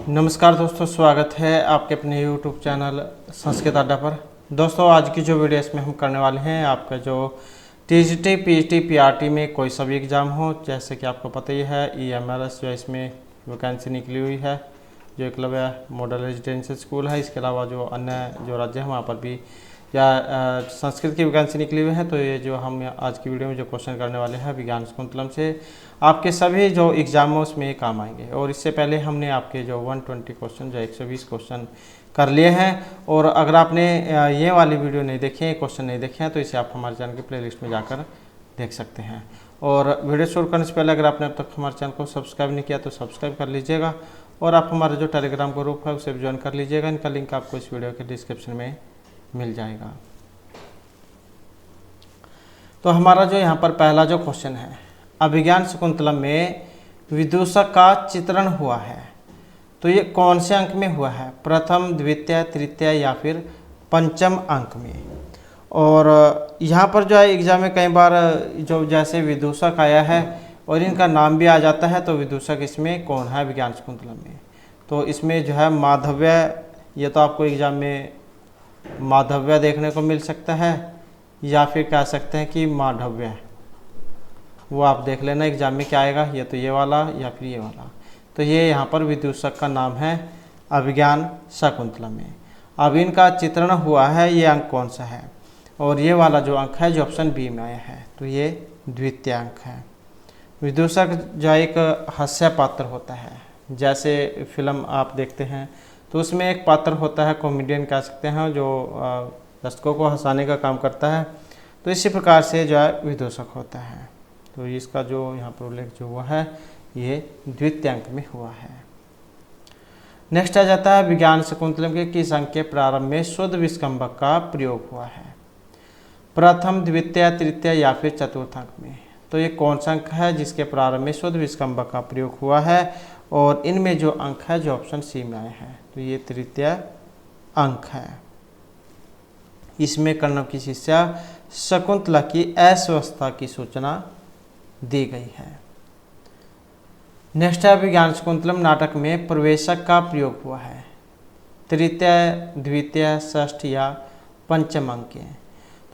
नमस्कार दोस्तों, स्वागत है आपके अपने YouTube चैनल संस्कृत अड्डा पर। दोस्तों, आज की जो वीडियो इसमें हम करने वाले हैं, आपका जो TGT, PGT, PRT में कोई सा भी एग्ज़ाम हो, जैसे कि आपको पता ही है EMLS जो इसमें वैकेंसी निकली हुई है, जो एकलव्य मॉडल रेजिडेंशियल स्कूल है। इसके अलावा जो अन्य जो राज्य हैं वहाँ पर भी या संस्कृत की वैकेंसी निकली हुई है। तो ये जो हम आज की वीडियो में जो क्वेश्चन करने वाले हैं विज्ञान शकुंतलम से, आपके सभी जो एग्जाम है उसमें ये काम आएंगे। और इससे पहले हमने आपके जो 120 क्वेश्चन, जो 120 क्वेश्चन कर लिए हैं। और अगर आपने ये वाली वीडियो नहीं देखी है, क्वेश्चन नहीं देखे हैं, तो इसे आप हमारे चैनल की प्लेलिस्ट में जाकर देख सकते हैं। और वीडियो शुरू करने से पहले अगर आपने अब तक हमारे चैनल को सब्सक्राइब नहीं किया तो सब्सक्राइब कर लीजिएगा। और आप हमारा जो टेलीग्राम ग्रुप है उसे भी ज्वाइन कर लीजिएगा। इनका लिंक आपको इस वीडियो के डिस्क्रिप्शन में मिल जाएगा। तो हमारा जो यहाँ पर पहला जो क्वेश्चन है, अभिज्ञान शकुंतलम में विदूषक का चित्रण हुआ है, तो ये कौन से अंक में हुआ है? प्रथम, द्वितीय, तृतीय या फिर पंचम अंक में? और यहाँ पर जो है एग्जाम में कई बार जो जैसे विदूषक आया है और इनका नाम भी आ जाता है, तो विदूषक इसमें कौन है विज्ञान शकुंतलम में? तो इसमें जो है माधव्य, ये तो आपको एग्जाम में माधव्य देखने को मिल सकता है, या फिर कह सकते हैं कि माधव्य। वो आप देख लेना एग्जाम में क्या आएगा, ये तो ये वाला या फिर ये वाला। तो ये यहाँ पर विदूषक का नाम है अभिज्ञान शकुंतलम में। अब इनका चित्रण हुआ है, ये अंक कौन सा है? और ये वाला जो अंक है जो ऑप्शन बी में आया है, तो ये द्वितीय अंक है। विदूषक जो एक हास्य पात्र होता है, जैसे फिल्म आप देखते हैं तो उसमें एक पात्र होता है, कॉमेडियन कह सकते हैं, जो दर्शकों को हंसाने का काम करता है। तो इसी प्रकार से जो है विदूषक होता है। तो इसका जो यहाँ पर उल्लेख जो हुआ है ये द्वितीय अंक में हुआ है। नेक्स्ट आ जाता है विज्ञान शकुंतलम के किस अंक के प्रारंभ में शुद्ध विस्कंभक का प्रयोग हुआ है? प्रथम, द्वितीय, तृतीय या फिर चतुर्थ अंक में? तो ये कौन सा अंक है जिसके प्रारंभ में शुद्ध विस्कंभक का प्रयोग हुआ है? और इनमें जो अंक है जो ऑप्शन सी में आए हैं, तो ये तृतीय अंक है। इसमें कर्णव की शिष्या शकुंतला की अस्वस्थता की सूचना दी गई है। नेक्स्ट है विज्ञान शकुंतलम नाटक में प्रवेशक का प्रयोग हुआ है, तृतीय, द्वितीय, षष्ठ या पंचम अंक के?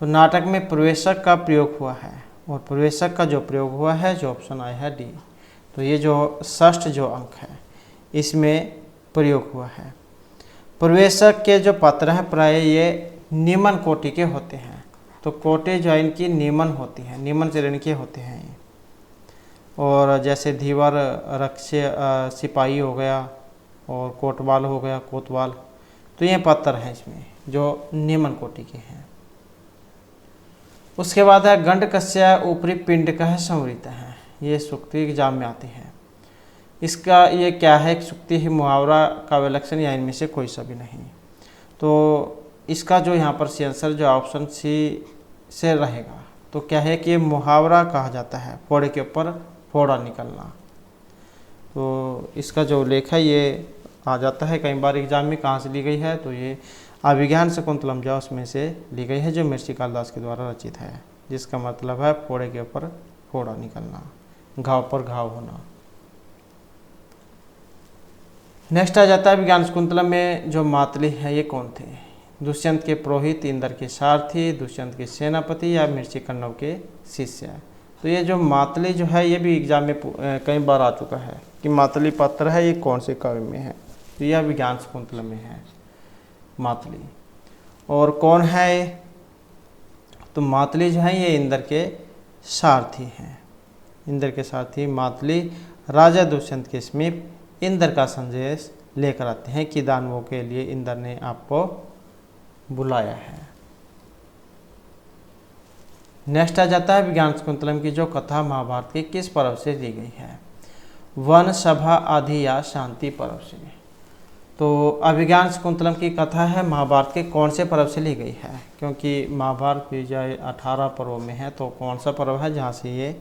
तो नाटक में प्रवेशक का प्रयोग हुआ है, और प्रवेशक का जो प्रयोग हुआ है जो ऑप्शन आया है डी, तो ये जो षष्ठ जो अंक है इसमें प्रयोग हुआ है। प्रवेशक के जो पात्र हैं प्राय ये निम्न कोटि के होते हैं। तो कोटि जो है इनकी निम्न होती है, निम्न श्रेणी के होते हैं ये। और जैसे धीवर, रक्ष, सिपाही हो गया, और कोतवाल हो गया, कोतवाल, तो ये पात्र हैं इसमें जो निम्न कोटि के हैं। उसके बाद है गंडकस्य ऊपरी पिंड का संवृत है, ये सूक्ति एग्जाम में आती है। इसका ये क्या है? एक सूक्ति ही, मुहावरा, काव्य लक्षण या इनमें से कोई सा भी नहीं। तो इसका जो यहाँ पर सी आंसर जो ऑप्शन सी से रहेगा, तो क्या है कि मुहावरा कहा जाता है, फोड़े के ऊपर फोड़ा निकलना। तो इसका जो उल्लेख है ये आ जाता है कई बार एग्जाम में। कहाँ से ली गई है? तो ये अभिज्ञान शकुंतलम जो उसमें से ली गई है, जो महर्षि कालिदास के द्वारा रचित है, जिसका मतलब है फोड़े के ऊपर फोड़ा निकलना, घाव पर घाव होना। नेक्स्ट आ जाता है विज्ञान शकुंतलम में जो मातली है ये कौन थे? दुष्यंत के पुरोहित, इंद्र के सारथी, दुष्यंत के सेनापति या महर्षि कण्व के शिष्य? तो ये जो मातली जो है ये भी एग्जाम में कई बार आ चुका है कि मातली पात्र है, ये कौन से काव्य में है? तो यह विज्ञान शकुंतलम में है मातली। और कौन है? तो मातली जो है ये इंद्र के सारथी हैं। इंद्र के सारथी मातली राजा दुष्यंत के समीप इंद्र का संदेश लेकर आते हैं कि दानवों के लिए इंद्र ने आपको बुलाया है। नेक्स्ट आ जाता है विज्ञान शकुंतलम की जो कथा महाभारत के किस पर्व से ली गई है? वन, सभा, आदि या शांति पर्व से? तो अभिज्ञान शकुंतलम की कथा है महाभारत के कौन से पर्व से ली गई है? क्योंकि महाभारत विजय 18 पर्वों में है, तो कौन सा पर्व है जहाँ से ये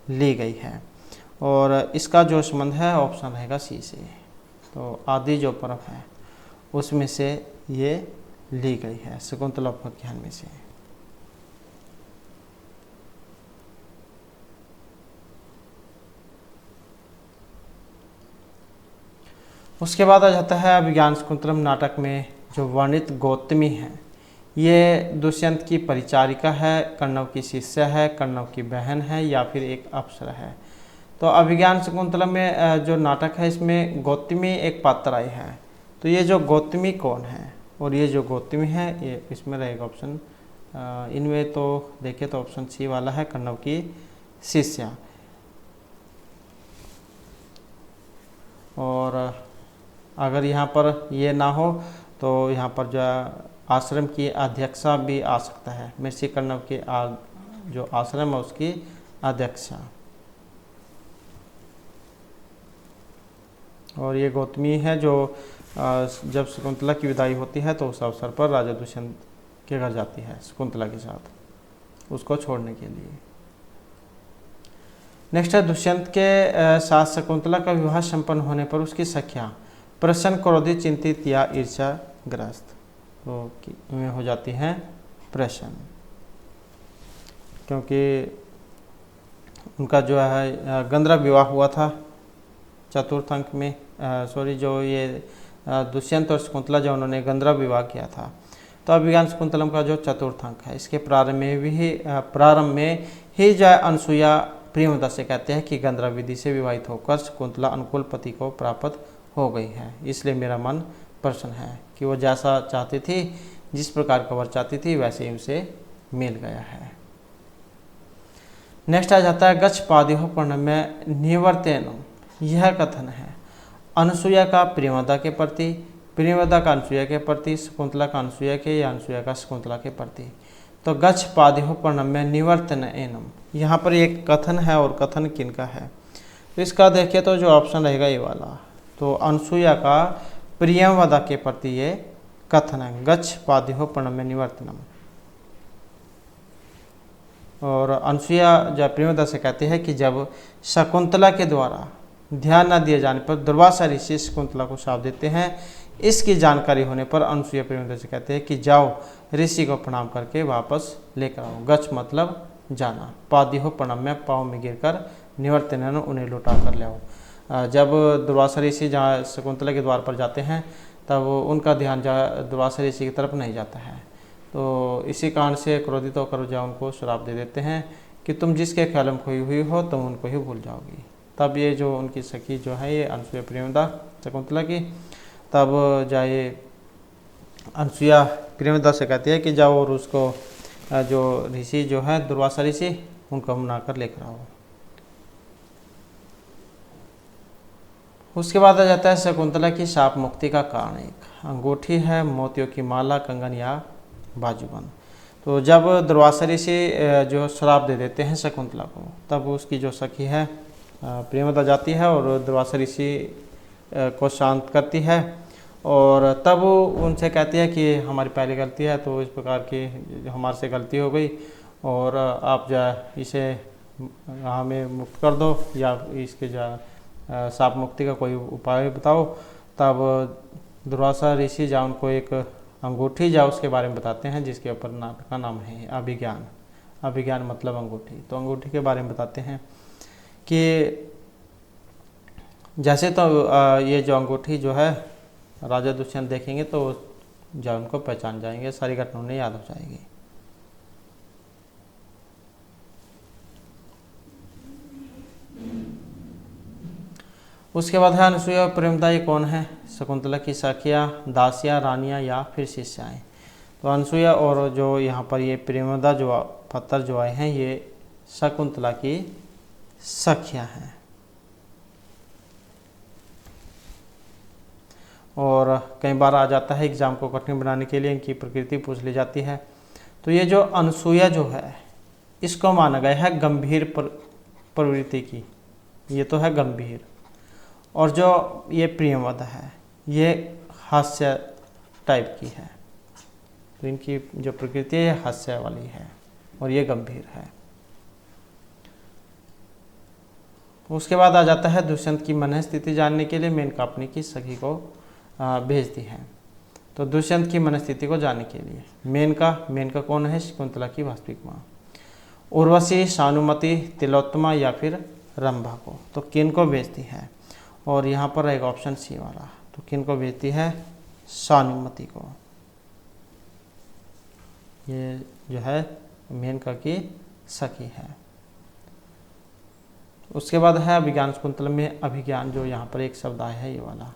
ली गई है? और इसका जो संबंध है ऑप्शन रहेगा सी से। तो आदि जो पर्व है उसमें से ये ली गई है, शकुंतला उपाख्यान में से। उसके बाद आ जाता है अभिज्ञान शकुंतलम नाटक में जो वर्णित गौतमी है, ये दुष्यंत की परिचारिका है, कण्व की शिष्या है, कण्व की बहन है या फिर एक अप्सरा है। तो अभिज्ञान शकुंतलम में जो नाटक है इसमें गौतमी एक पात्र आई है। तो ये जो गौतमी कौन है और ये जो गौतमी है ये इसमें रहेगा ऑप्शन, इनमें तो देखें तो ऑप्शन सी वाला है, कण्व की शिष्या। और अगर यहाँ पर ये ना हो तो यहाँ पर जो आश्रम की अध्यक्षा भी आ सकता है, महर्षि कण्व के जो आश्रम है उसकी अध्यक्षा। और ये गौतमी है जो जब शकुंतला की विदाई होती है तो उस अवसर पर राजा दुष्यंत के घर जाती है शकुंतला के साथ उसको छोड़ने के लिए। नेक्स्ट है दुष्यंत के साथ शकुंतला का विवाह संपन्न होने पर उसकी सखियां प्रसन्न, क्रोधित, चिंतित या ईर्ष्याग्रस्त तो में हो जाती हैं प्रसन्न, क्योंकि उनका जो है गंधर्व विवाह हुआ था चतुर्थ अंक में, जो ये दुष्यंत और शकुंतला जो उन्होंने गंधर्व विवाह किया था। तो अभिज्ञान शकुंतलम का जो चतुर्थ अंक है इसके प्रारंभ में ही जो अनसुईया प्रियव्रता से कहते हैं कि गंधर्व विधि से विवाहित होकर शकुंतला अनुकूल पति को प्राप्त हो गई है, इसलिए मेरा मन प्रसन्न है कि वो जैसा चाहती थी, जिस प्रकार का वर चाहती थी वैसे ही उसे मिल गया है। नेक्स्ट आ जाता है गच्छ पादेह प्रणम्य निवर्तेन। यह कथन है अनुसुईया का प्रियव्रता के प्रति, प्रियव्रता का अनुसुईया के प्रति, शकुंतला का अनुसुईया के या अनुसुईया का शकुंतला के प्रति। तो गच्छ पादेह प्रणम्य निवर्तनम, यहाँ पर एक कथन है और कथन किनका है तो इसका देखिए तो जो ऑप्शन रहेगा ये वाला, तो अनुसुईया का प्रियव्रता के प्रति ये कथन है, गच्छ पादेह प्रणम्य निवर्तनम। और अनुसुईया जब प्रियव्रता से कहते हैं कि जब शकुंतला के द्वारा ध्यान न दिए जाने पर दुर्वासा ऋषि शकुंतला को श्राप देते हैं, इसकी जानकारी होने पर अनुसुईया प्रियव्रता से कहते हैं कि जाओ ऋषि को प्रणाम करके वापस लेकर आओ। गच्छ मतलब जाना, पादेह प्रणम्य पाँव में गिरकर, निवर्तन उन्हें लौटा कर ले आओ। जब दुर्वासा ऋषि जहाँ शकुंतला के द्वार पर जाते हैं तब उनका ध्यान दुर्वासा ऋषि की तरफ नहीं जाता है, तो इसी कारण से क्रोधित होकर जो उनको श्राप दे देते हैं कि तुम जिसके ख्याल में खोई हुई हो तुम उनको ही भूल जाओगी। तब ये जो उनकी सखी जो है ये अनुसुईया प्रियव्रता शकुंतला की, तब जाए अनुसुईया प्रियव्रता से कहती है कि जाओ और उसको जो ऋषि जो है दुर्वासा ऋषि उनको मनाकर लेकर आओ। उसके बाद आ जाता है शकुंतला की शाप मुक्ति का कारण, एक अंगूठी है, मोतियों की माला, कंगन या बाजूबंद। तो जब दुर्वासा ऋषि जो श्राप दे देते हैं शकुंतला को, तब उसकी जो सखी है प्रियव्रता जाती है और दुर्वासा ऋषि को शांत करती है और तब उनसे कहती है कि हमारी पहली गलती है, तो इस प्रकार की हमारे से गलती हो गई और आप जो इसे हमें मुक्त कर दो या इसके जो शाप मुक्ति का कोई उपाय बताओ। तब दुर्वासा ऋषि जा उनको एक अंगूठी जा उसके बारे में बताते हैं, जिसके ऊपर नाटक का नाम है अभिज्ञान। अभिज्ञान मतलब अंगूठी। तो अंगूठी के बारे में बताते हैं कि जैसे तो ये जो अंगूठी जो है राजा दुष्यंत देखेंगे तो जो उनको पहचान जाएंगे, सारी घटना उन्हें याद हो जाएगी। उसके बाद है अनुसुईया और प्रियव्रता ये कौन है? शकुंतला की सखियाँ, दासियाँ, रानियाँ या फिर शिष्याएँ। तो अनुसुईया और जो यहाँ पर ये प्रियव्रता जो पत्थर जो आए हैं ये शकुंतला की सखियाँ हैं। और कई बार आ जाता है एग्जाम को कठिन बनाने के लिए इनकी प्रकृति पूछ ली जाती है। तो ये जो अनुसुईया जो है इसको माना गया है गंभीर प्रवृत्ति की, ये तो है गंभीर। और जो ये प्रियव्रता है ये हास्य टाइप की है, तो इनकी जो प्रकृति है ये हास्य वाली है और ये गंभीर है। उसके बाद आ जाता है दुष्यंत की मन स्थिति जानने के लिए मेनका अपनी की सखी को भेजती है। तो दुष्यंत की मनस्थिति को जानने के लिए मेनका कौन है? शकुंतला की वास्तविक माँ। उर्वशी, शानुमति, तिलोत्तमा या फिर रंभा को, तो किन को भेजती है? और यहाँ पर रहेगा ऑप्शन सी वाला, तो किन को भेजती है? सानुमति को। ये जो है मेनका की सखी है। उसके बाद है अभिज्ञान शकुंतलम में अभिज्ञान, जो यहाँ पर एक शब्द आया है ये वाला।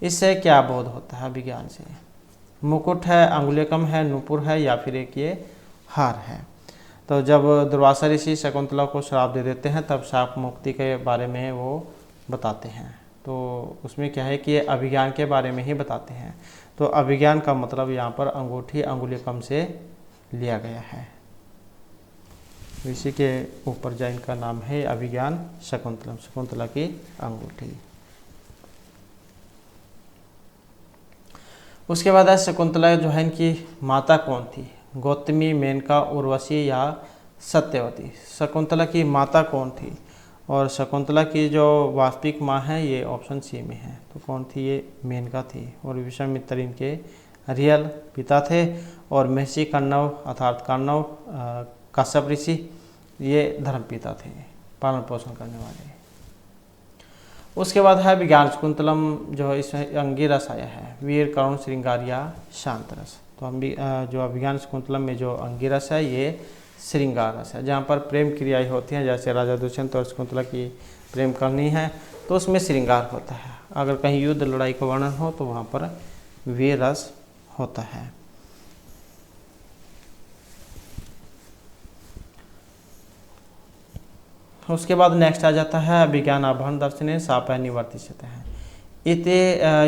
इससे क्या बोध होता है अभिज्ञान से? मुकुट है, अंगुलिकम है, नूपुर है, या फिर एक ये हार है। तो जब दुर्वासा ऋषि शकुंतला को श्राप दे देते हैं तब शाप मुक्ति के बारे में वो बताते हैं। तो उसमें क्या है कि ये अभिज्ञान के बारे में ही बताते हैं। तो अभिज्ञान का मतलब यहाँ पर अंगूठी अंगुलिकम से लिया गया है। इसी के ऊपर जो इनका नाम है अभिज्ञान शकुंतलम, शकुंतला की अंगूठी। उसके बाद है शकुंतला जो है इनकी माता कौन थी? गौतमी, मेनका, उर्वशी या सत्यवती। शकुंतला की माता कौन थी? और शकुंतला की जो वास्तविक माँ है ये ऑप्शन सी में है। तो कौन थी? ये मेनका थी। और विश्वामित्र इनके रियल पिता थे। और महर्षि कण्व अर्थात कण्व कश्यप ऋषि ये धर्म पिता थे, पालन पोषण करने वाले। उसके बाद है विज्ञान शकुंतलम, जो इसमें अंगिरस आया है, वीर, करुण, श्रृंगार या शांत रस। तो हम भी जो अभिज्ञान शकुंतलम में जो अंगिरस है ये श्रृंगार रस है, जहाँ पर प्रेम क्रियाएं होती हैं। जैसे राजा दुष्यंत और शकुंतला की प्रेम करनी है तो उसमें श्रृंगार होता है। अगर कहीं युद्ध लड़ाई का वर्णन हो तो वहाँ पर वीर रस होता है। उसके बाद नेक्स्ट आ जाता है अभिज्ञान आभरण दर्शने शाप निवर्तिष्यते हैं। इते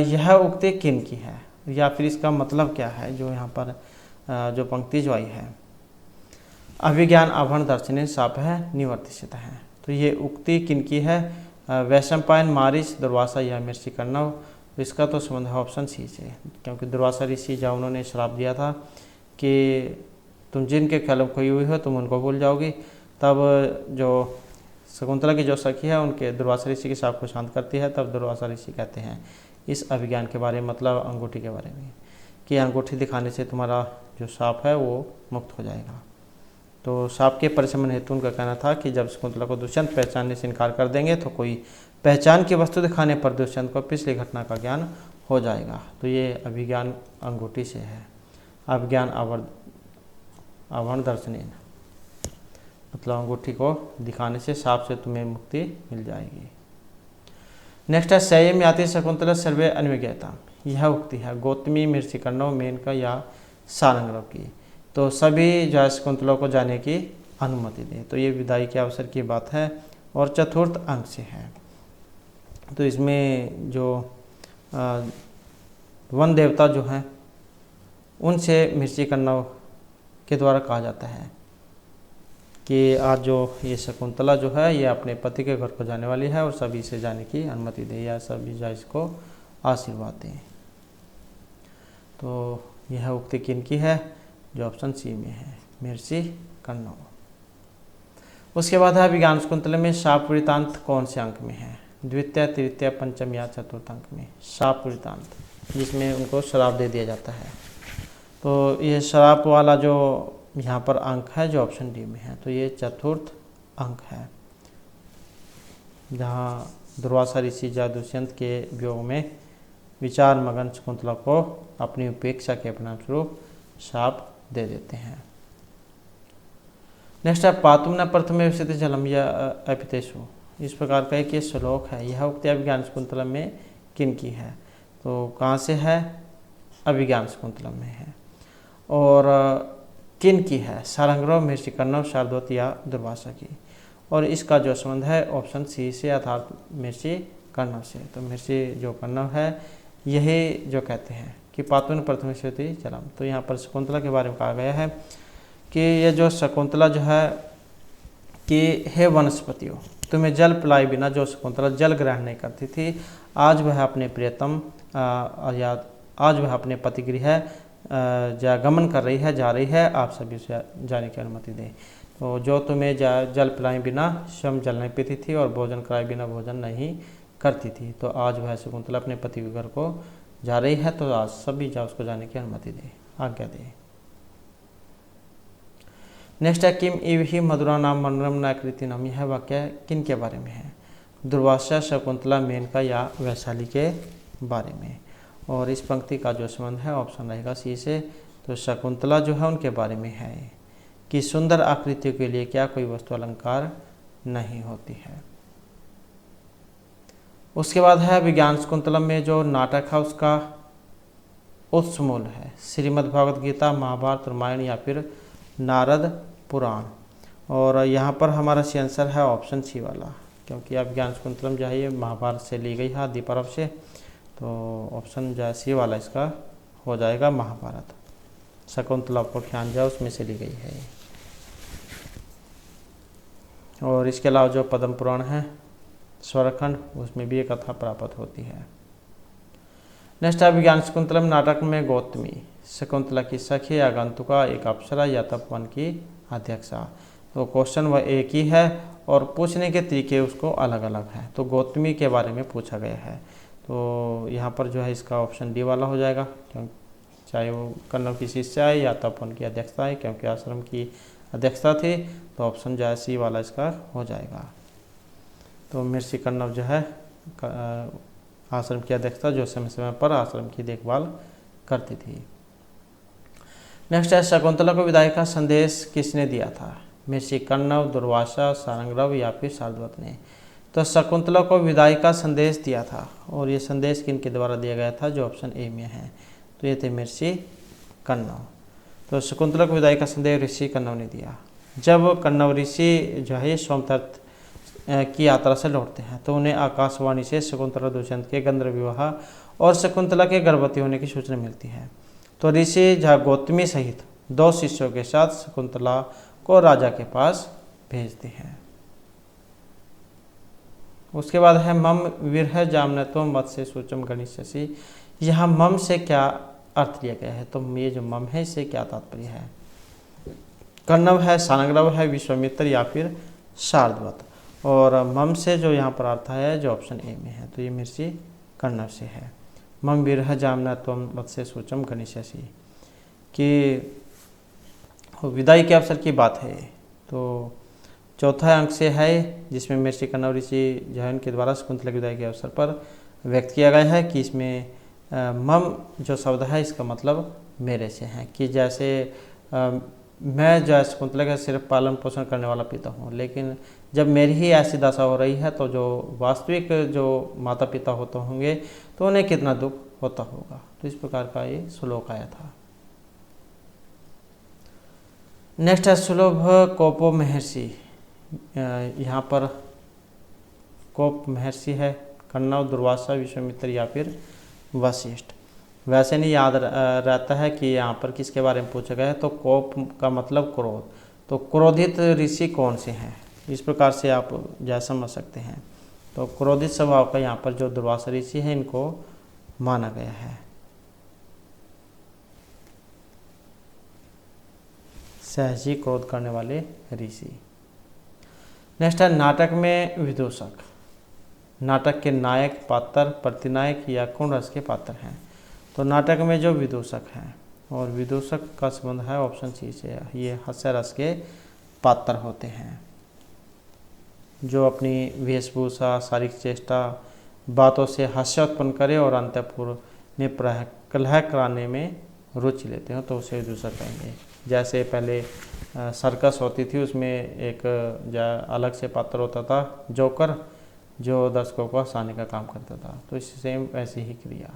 यह उक्ति किन की है, या फिर इसका मतलब क्या है? जो यहाँ पर जो पंक्ति जो आई है, अभिज्ञान आभरण दर्शने शाप निवर्तिष्यते हैं, तो ये उक्ति किन की है? वैशंपायन, मारीच, दुर्वासा या महर्षि कण्व। इसका तो संबंध है ऑप्शन सी से, क्योंकि दुर्वासा ऋषि जब उन्होंने श्राप दिया था कि तुम जिनके कलम खोई हुई हो तुम उनको भूल जाओगी, तब जो शकुंतला की जो सखी है उनके दुर्वासा ऋषि के शाप को शांत करती है। तब दुर्वासा ऋषि कहते हैं इस अभिज्ञान के बारे में, मतलब अंगूठी के बारे में, कि अंगूठी दिखाने से तुम्हारा जो शाप है वो मुक्त हो जाएगा। तो शाप के परिशमन हेतु उनका कहना था कि जब शकुंतला को दुष्यंत पहचानने से इनकार कर देंगे तो कोई पहचान की वस्तु दिखाने पर दुष्यंत को पिछली घटना का ज्ञान हो जाएगा। तो ये अभिज्ञान अंगूठी से है। अभिज्ञान आभरण दर्शने, मतलब अंगूठी को दिखाने से शाप से तुम्हें मुक्ति मिल जाएगी। नेक्स्ट है संयम याति शकुंतला सर्वे अन्विज्ञता। यह उक्ति है गौतमी, महर्षि कण्व, मेनका या सारंगरव की। तो सभी जो शकुंतला को जाने की अनुमति दे। तो ये विदाई के अवसर की बात है और चतुर्थ अंक से है। तो इसमें जो वन देवता जो हैं उनसे महर्षि कण्व के द्वारा कहा जाता है कि आज जो ये शकुंतला जो है ये अपने पति के घर को जाने वाली है और सभी से जाने की अनुमति दे, या सभी जो इसको आशीर्वाद दें। तो यह उक्ति किन की है? जो ऑप्शन सी में है, महर्षि कण्व। उसके बाद है अभिज्ञान शकुंतला में शाप वृत्तांत कौन से अंक में है? द्वितीय, तृतीय, पंचम या चतुर्थ अंक में शाप वृत्तांत, जिसमें उनको श्राप दे दिया जाता है। तो ये श्राप वाला जो यहाँ पर अंक है जो ऑप्शन डी में है, तो ये चतुर्थ अंक है, जहाँ दुर्वासा ऋषि दुष्यंत के वियोग में विचार मगन शकुंतला को अपनी उपेक्षा के परिणाम स्वरूप शाप दे देते हैं। नेक्स्ट है पातुम न प्रथमे विशति जलम या अपितेषु। इस प्रकार का एक ये श्लोक है। यह उक्ति अभिज्ञान शकुंतलम में किन की है? तो कहाँ से है? अभिज्ञान शकुंतलम में है। और किन की है? सारंगरव, महर्षि कण्व, शार्दूल या दुर्वासा की। और इसका जो संबंध है ऑप्शन सी से अर्थात महर्षि कण्व से। तो महर्षि जो कण्व है यही जो कहते हैं कि पातुन प्रथम विशति जलम। तो यहाँ पर शकुंतला के बारे में कहा गया है कि ये जो शकुंतला जो है कि हे वनस्पतियों, तुम्हें जल पिलाए बिना जो शकुंतला जल ग्रहण नहीं करती थी, आज वह अपने प्रियतम या आज वह अपने पतिगृह गमन कर रही है, जा रही है, आप सभी से जाने की अनुमति दें। तो जो तुम्हें जल पिलाए बिना स्वयं जल नहीं पीती थी और भोजन कराए बिना भोजन नहीं करती थी, तो आज वह शकुंतला अपने पति के घर को जा रही है, तो आज सभी जा उसको जाने की अनुमति दे, आज्ञा दे। नेक्स्ट है किम इव ही मधुरा नाम मनोरम न कृति नाम। यह वाक्य किन के बारे में है? दुर्वासा, शकुंतला, मेनका या वैशाली के बारे में। और इस पंक्ति का जो संबंध है ऑप्शन रहेगा सी से। तो शकुंतला जो है उनके बारे में है कि सुंदर आकृतियों के लिए क्या कोई वस्तु अलंकार नहीं होती है। उसके बाद है विज्ञान शकुंतलम में जो नाटक है उसका उत्स मूल है श्रीमद् भगवद गीता, महाभारत, रामायण या फिर नारद पुराण। और यहाँ पर हमारा सी आंसर है ऑप्शन सी वाला, क्योंकि अभिज्ञान शकुंतलम जो है ये महाभारत से ली गई है आदि पर्व से। तो ऑप्शन जो है सी वाला इसका हो जाएगा महाभारत। शकुंतला उपाख्यान जो उसमें से ली गई है। और इसके अलावा जो पद्म पुराण है स्वरखंड, उसमें भी एक कथा प्राप्त होती है। नेक्स्ट है विज्ञान शकुंतलम नाटक में गौतमी शकुंतला की सखी, आगंतुका, एक अप्सरा या तपवन की अध्यक्षा। तो क्वेश्चन वह एक ही है और पूछने के तरीके उसको अलग अलग हैं। तो गौतमी के बारे में पूछा गया है, तो यहाँ पर जो है इसका ऑप्शन डी वाला हो जाएगा, क्योंकि चाहे वो कन्नव की शिष्या है या तपवन की अध्यक्षता है, क्योंकि आश्रम की अध्यक्षता थी। तो ऑप्शन जो है सी वाला इसका हो जाएगा। तो महर्षि कन्नव जो है आश्रम की अध्यक्षता जो समय समय पर आश्रम की देखभाल करती थी। नेक्स्ट है शकुंतला को विदाई का संदेश किसने दिया था? महर्षि कन्नव, दुर्वासा, सारंगरव या फिर शार्दूल ने। तो शकुंतला को विदाई का संदेश दिया था, और ये संदेश किनके द्वारा दिया गया था? जो ऑप्शन ए में है, तो ये थे महर्षि कन्नव। तो शकुंतला को विदाई का संदेश ऋषि कन्नव ने दिया। जब कन्नव ऋषि जो है सोमतीर्थ की यात्रा से लौटते हैं तो उन्हें आकाशवाणी से शकुंतला दुष्यंत के गंधर्व विवाह और शकुंतला के गर्भवती होने की सूचना मिलती है। तो ऋषि जहाँ गौतमी सहित 2 शिष्यों के साथ शकुंतला को राजा के पास भेजते हैं। उसके बाद है मम विरह जामनत्वम मत्स्य सूचम गणिष्यसि। यहाँ मम से क्या अर्थ लिया गया है? तो ये जो मम है इससे क्या तात्पर्य है? कन्नव है, सारंगरव है, विश्वामित्र या फिर शार्दूल। और मम से जो यहाँ पर अर्थ है जो ऑप्शन ए में है, तो ये महर्षि कन्नव से है। मम विरह जामनत्वम मत्स्य सूचम गणिष्यसि कि विदाई के अवसर की बात है। तो चौथा अंक से है जिसमें महर्षि कन्नव ऋषि जो है उनके द्वारा शकुंतला की विदाई के अवसर पर व्यक्त किया गया है कि इसमें मम जो शब्द है इसका मतलब मेरे से है, कि जैसे मैं जो है शकुंतला का सिर्फ पालन पोषण करने वाला पिता हूँ, लेकिन जब मेरी ही ऐसी दशा हो रही है तो जो वास्तविक जो माता पिता होते होंगे तो उन्हें कितना दुख होता होगा। तो इस प्रकार का ये श्लोक आया था। नेक्स्ट है सुलभ कोपो महर्षि। यहाँ पर कोप महर्षि है कन्नव, दुर्वासा, विश्वामित्र या फिर वशिष्ठ। वैसे नहीं याद रहता है कि यहाँ पर किसके बारे में पूछा गया है। तो कोप का मतलब क्रोध, तो क्रोधित ऋषि कौन से हैं, इस प्रकार से आप जा समझ सकते हैं। तो क्रोधित स्वभाव का यहाँ पर जो दुर्वासा ऋषि है इनको माना गया है। सहजी क्रोध करने वाले ऋषि। नेक्स्ट है नाटक में विदूषक। नाटक के नायक, पात्र, प्रतिनायक या कौन रस के पात्र हैं? तो नाटक में जो विदूषक हैं, और विदूषक का संबंध है ऑप्शन सी से, ये हास्य रस के पात्र होते हैं जो अपनी वेशभूषा, शारीरिक चेष्टा, बातों से हास्य उत्पन्न करे और अंतःपुर में कलह कराने में रुचि लेते हो, तो उसे विदूषक कहेंगे। जैसे पहले सर्कस होती थी, उसमें एक अलग से पात्र होता था जोकर, जो दर्शकों को हंसाने का काम करता था। तो इससे सेम ऐसी ही क्रिया।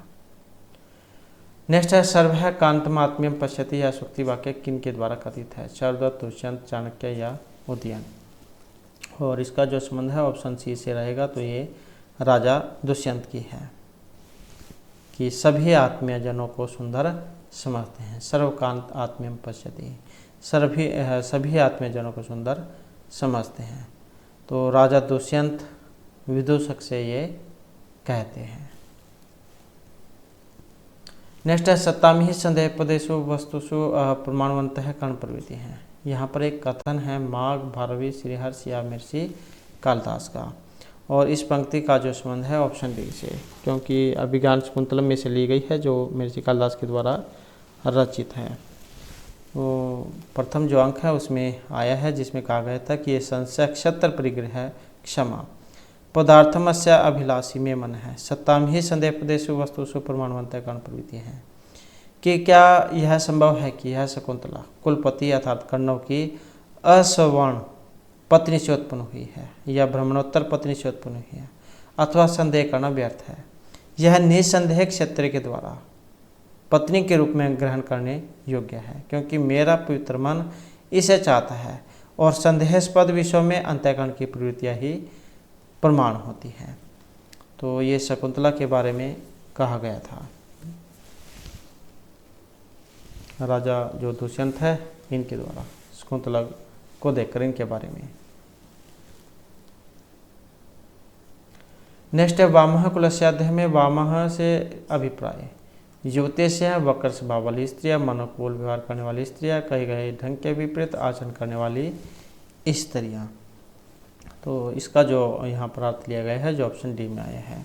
नेक्स्ट है सर्व कांतमात्म्यम पश्यति या सूक्ति वाक्य किन के द्वारा कथित है? शार्दूल, दुष्यंत, चाणक्य या उदयन। और इसका जो संबंध है ऑप्शन सी से रहेगा, तो ये राजा दुष्यंत की है कि सभी आत्मीय जनों को सुंदर समझते हैं। सर्वकांत आत्म्यम पश्यति, सभी आत्मीय जनों को सुंदर समझते हैं। तो राजा दुष्यंत विदूषक से ये कहते हैं। नेक्स्ट है सत्तामी संदेह पदेशु वस्तुषु प्रमाणवंत है कर्ण प्रवृत्ति है। यहाँ पर एक कथन है माघ, भारवी, श्रीहर्ष या महर्षि कालिदास का, और इस पंक्ति का जो संबंध है ऑप्शन डी से, क्योंकि अभिज्ञान शकुंतलम में से ली गई है जो महर्षि कालिदास के द्वारा रचित है। तो प्रथम जो अंक है उसमें आया है जिसमें कहा गया था कि ये संशय क्षत्र परिग्रह है क्षमा, पदार्थमस्य अभिलाषी में मन है। सत्ताम ही संदेह प्रदेशु वस्तुषु प्रमाणवंत कारण प्रवृत्ति है। कि क्या यह संभव है कि यह शकुंतला कुलपति अर्थात कण्व की असवर्ण पत्नी से उत्पन्न हुई है या भ्रमणोत्तर पत्नी से उत्पन्न हुई है, अथवा संदेह करना व्यर्थ है। यह निसंदेह क्षत्रिय के द्वारा पत्नी के रूप में ग्रहण करने योग्य है, क्योंकि मेरा पवित्र मन इसे चाहता है और संदेहास्पद विषयों में अंतःकरण की प्रवृत्तियाँ ही प्रमाण होती हैं। तो ये शकुंतला के बारे में कहा गया था। राजा जो दुष्यंत है इनके द्वारा शकुंतला को देखकर इनके बारे में। नेक्स्ट है वामः कुलस्याध्याय में वामः से अभिप्राय युवती से है वक्र स्वभाव वाली स्त्रियाँ, मनोकूल व्यवहार करने वाली स्त्रियाँ, कहे गए ढंग के विपरीत आचरण करने वाली स्त्रियाँ। तो इसका जो यहाँ पर अर्थ लिया गया है जो ऑप्शन डी में आया है,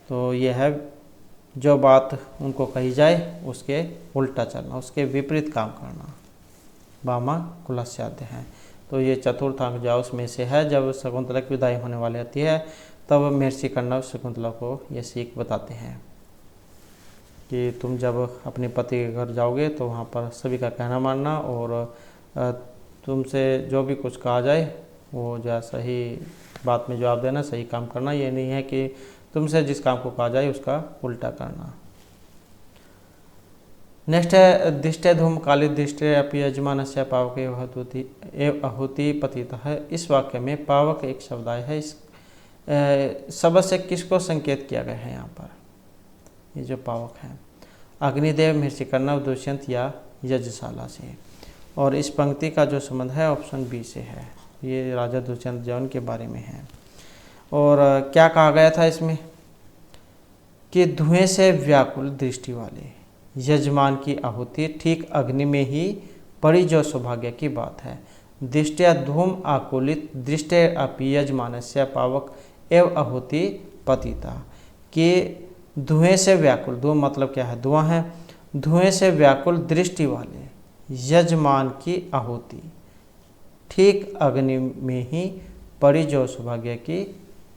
तो यह है जो बात उनको कही जाए उसके उल्टा चलना, उसके विपरीत काम करना। वामा कुलस्याध्याय है। तो ये चतुर्थ अंक जो उसमें से है, जब शकुंतला की विदाई होने वाली होती है तब महर्षि कण्व शकुंतला को ये सीख बताते हैं कि तुम जब अपने पति के घर जाओगे तो वहाँ पर सभी का कहना मानना और तुमसे जो भी कुछ कहा जाए वो जो सही बात में जवाब देना, सही काम करना। ये नहीं है कि तुमसे जिस काम को कहा जाए उसका उल्टा करना। नेक्स्ट है दिष्टे धूम काली दिष्टे अपि यजमानस्य पावक एव अहुति पतितः है। इस वाक्य में पावक एक शब्द आया है। इस शब्द से किसको संकेत किया गया है यहाँ पर? ये जो पावक है अग्निदेव, महर्षि कण्व, दुष्यंत या यज्ञशाला से। और इस पंक्ति का जो संबंध है ऑप्शन बी से है। ये राजा दुष्यंत जौन के बारे में है। और क्या कहा गया था इसमें कि धुएं से व्याकुल दृष्टि वाले यजमान की आहुति ठीक अग्नि में ही पड़ी जो सौभाग्य की बात है। दृष्टया धूम आकुलित दृष्टे अपि यजमानस्य पावक एव आहुति पतिता। कि धुएं से व्याकुल, धूम मतलब क्या है? धुआं है। धुएं से व्याकुल दृष्टि वाले यजमान की आहुति ठीक अग्नि में ही पड़ी जो सौभाग्य की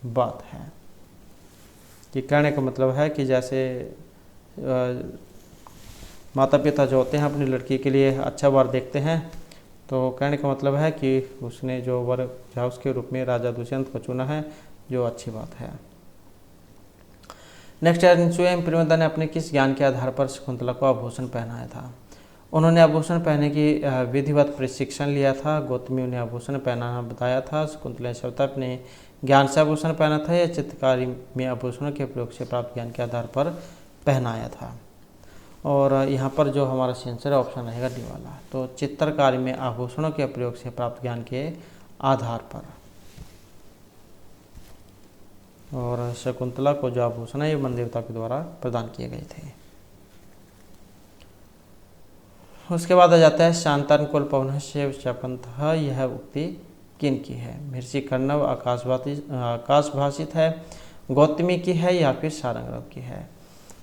बात है। कि कहने का मतलब है कि जैसे माता पिता जो होते हैं अपनी लड़की के लिए अच्छा वर देखते हैं, तो कहने का मतलब है कि उसने जो वर है उसके रूप में राजा दुष्यंत को चुना है, जो अच्छी बात है। नेक्स्ट है स्वयं प्रेमदा ने अपने किस ज्ञान के आधार पर शकुंतला को आभूषण पहनाया था? उन्होंने आभूषण पहनने की विधिवत प्रशिक्षण लिया था। गौतमी उन्हें आभूषण पहनाना बताया था। शकुंतला स्वतः अपने ज्ञान से आभूषण पहना था या चित्रकारी में आभूषणों के प्रयोग से प्राप्त ज्ञान के आधार पर पहनाया था? और यहाँ पर जो हमारा आंसर है ऑप्शन रहेगा डी वाला। तो चित्रकारी में आभूषणों के प्रयोग से प्राप्त ज्ञान के आधार पर। और शकुंतला को जो आभूषण है ये मन देवता के द्वारा प्रदान किए गए थे। उसके बाद आ जाता है शांतानुकूल पवनस्य विचापंतः। यह उक्ति किन की है? महर्षि कण्व आकाशभाषित है, गौतमी की है या फिर सारंगरव की है?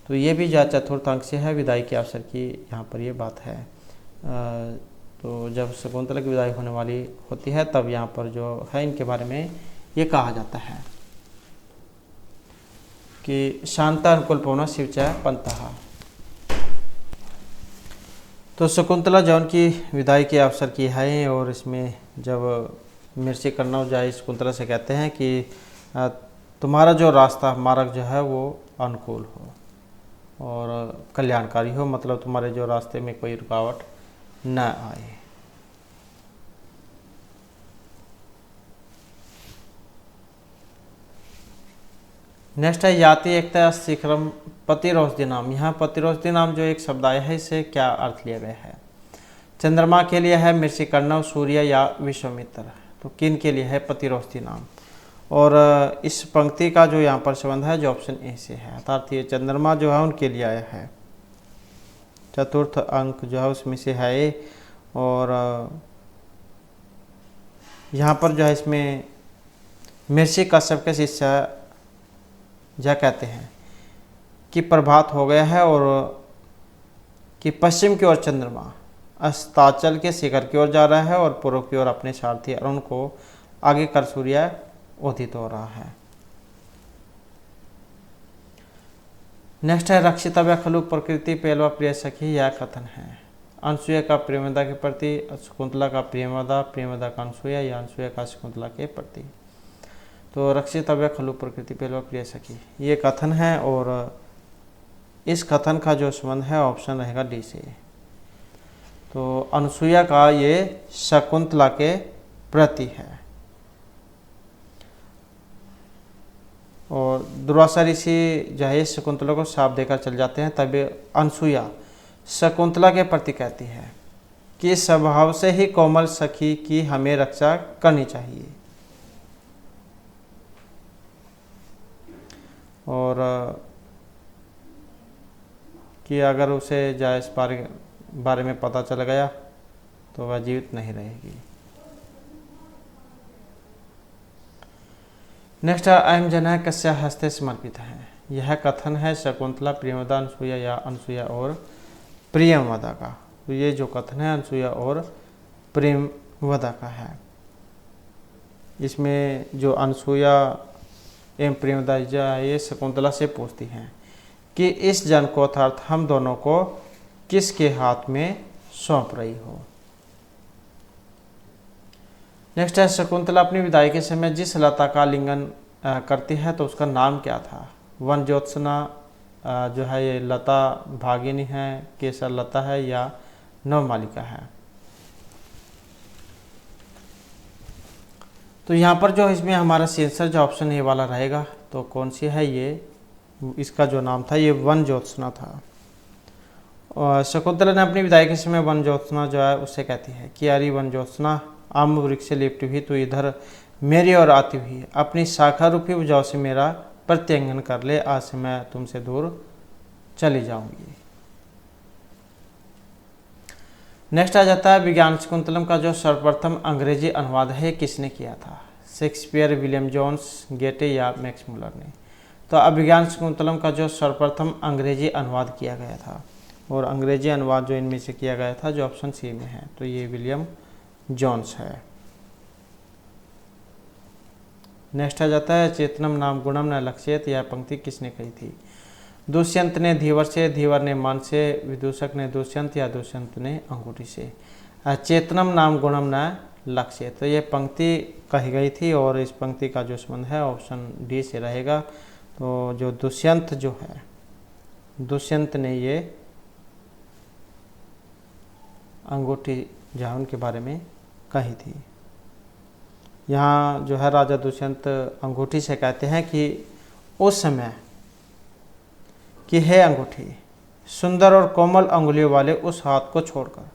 तो ये भी जो चतुर्थांक से है, विदाई के अवसर की यहाँ पर ये बात है। तो जब शकुंतला की विदाई होने वाली होती है तब यहाँ पर जो है इनके बारे में ये कहा जाता है कि शांतानुकूल पवनः शिवचा पंतः। तो शकुंतला जौन की विदाई के अवसर की है, और इसमें जब महर्षि कण्व जाए शकुंतला से कहते हैं कि तुम्हारा जो रास्ता मार्ग जो है वो अनुकूल हो और कल्याणकारी हो, मतलब तुम्हारे जो रास्ते में कोई रुकावट न आए। नेक्स्ट है याति एकता शिखरम पतिरोषधि नाम। यहाँ पतिरोषधि नाम जो एक शब्द आया है इससे क्या अर्थ लिया गया है? चंद्रमा के लिए है महर्षि कण्व, सूर्य या विश्वामित्र। तो किन के लिए है पतिरोषधि नाम? और इस पंक्ति का जो यहाँ पर संबंध है जो ऑप्शन ए से है, अर्थात ये चंद्रमा जो है उनके लिए आया है। चतुर्थ अंक जो है उसमें से है ये। और यहाँ पर जो है इसमें महर्षि कश्यप के शिष्य यह कहते हैं कि प्रभात हो गया है और कि पश्चिम की ओर चंद्रमा अस्ताचल के शिखर की ओर जा रहा है और पूर्व की ओर अपने सारथी अरुण को आगे कर सूर्य उदित हो रहा है। नेक्स्ट है रक्षितव्य खलु प्रकृति पेलवा प्रिय सखी, यह कथन है। अनसुया का प्रेमदा के प्रति, शकुंतला का प्रेमदा, प्रेमदा का अनसुया या अनसुया का शकुंतला के प्रति। तो रक्षितव्य खलु प्रकृति पेलवा प्रिय सखी ये कथन है और इस कथन का जो संबंध है ऑप्शन रहेगा डी से। तो अनसुया का ये शकुंतला के प्रति है। और दुर्वासा ऋषि जो है शकुंतला को शाप देकर चल जाते हैं, तभी अनसुया शकुंतला के प्रति कहती है कि स्वभाव से ही कोमल सखी की हमें रक्षा करनी चाहिए। और कि अगर उसे जाए इस बारे में पता चल गया तो वह जीवित नहीं रहेगी। नेक्स्ट अयम जना कस्या हस्ते समर्पित है, यह कथन है शकुंतला, प्रियमदा, अनसुया या अनसुया और प्रियमदा का। तो ये जो कथन है अनसुया और प्रियमदा का है। इसमें जो अनसुया एवं प्रियमदा ये शकुंतला से पूछती हैं कि इस जन को अर्थात हम दोनों को किसके हाथ में सौंप रही हो। नेक्स्ट है शकुंतला अपनी विदाई के समय जिस लता का लिंगन करती है तो उसका नाम क्या था। वन ज्योत्सना जो है ये लता भागिनी है, केसर लता है या नवमालिका है। तो यहाँ पर जो इसमें हमारा आंसर जो ऑप्शन ए वाला रहेगा तो कौन सी है ये, इसका जो नाम था ये वन ज्योत्सना था। और शकुंतला ने अपनी विदाई के समय वन ज्योत्सना जो है उससे कहती है कि अरे वन ज्योत्सना, आम वृक्ष से लिपटी हुई तो इधर मेरी ओर आती हुई अपनी शाखा रूपी भुजाओं से मेरा प्रत्यंगन कर ले, आज से मैं तुमसे दूर चली जाऊंगी। नेक्स्ट आ जाता है विज्ञान शकुंतलम का जो सर्वप्रथम अंग्रेजी अनुवाद है किसने किया था। शेक्सपियर, विलियम जोन्स, गेटे या मैक्स मुलर ने। तो अभिज्ञान शकुंतलम का जो सर्वप्रथम अंग्रेजी अनुवाद किया गया था और अंग्रेजी अनुवाद जो इनमें से किया गया था जो ऑप्शन सी में है तो ये विलियम जोन्स है। नेक्स्ट आ जाता है चेतनम नाम गुणम न लक्ष्येत, यह पंक्ति किसने कही थी। दुष्यंत ने धीवर से, धीवर ने मन से, विदूषक ने दुष्यंत या दुष्यंत ने अंगूठी से। चेतनम नाम गुणम न लक्ष्येत, तो ये पंक्ति कही गई थी और इस पंक्ति का जो संबंध है ऑप्शन डी से रहेगा। तो जो दुष्यंत जो है, दुष्यंत ने ये अंगूठी जो है उनके बारे में कही थी। यहाँ जो है राजा दुष्यंत अंगूठी से कहते हैं कि उस समय कि हे अंगूठी, सुंदर और कोमल अंगुलियों वाले उस हाथ को छोड़कर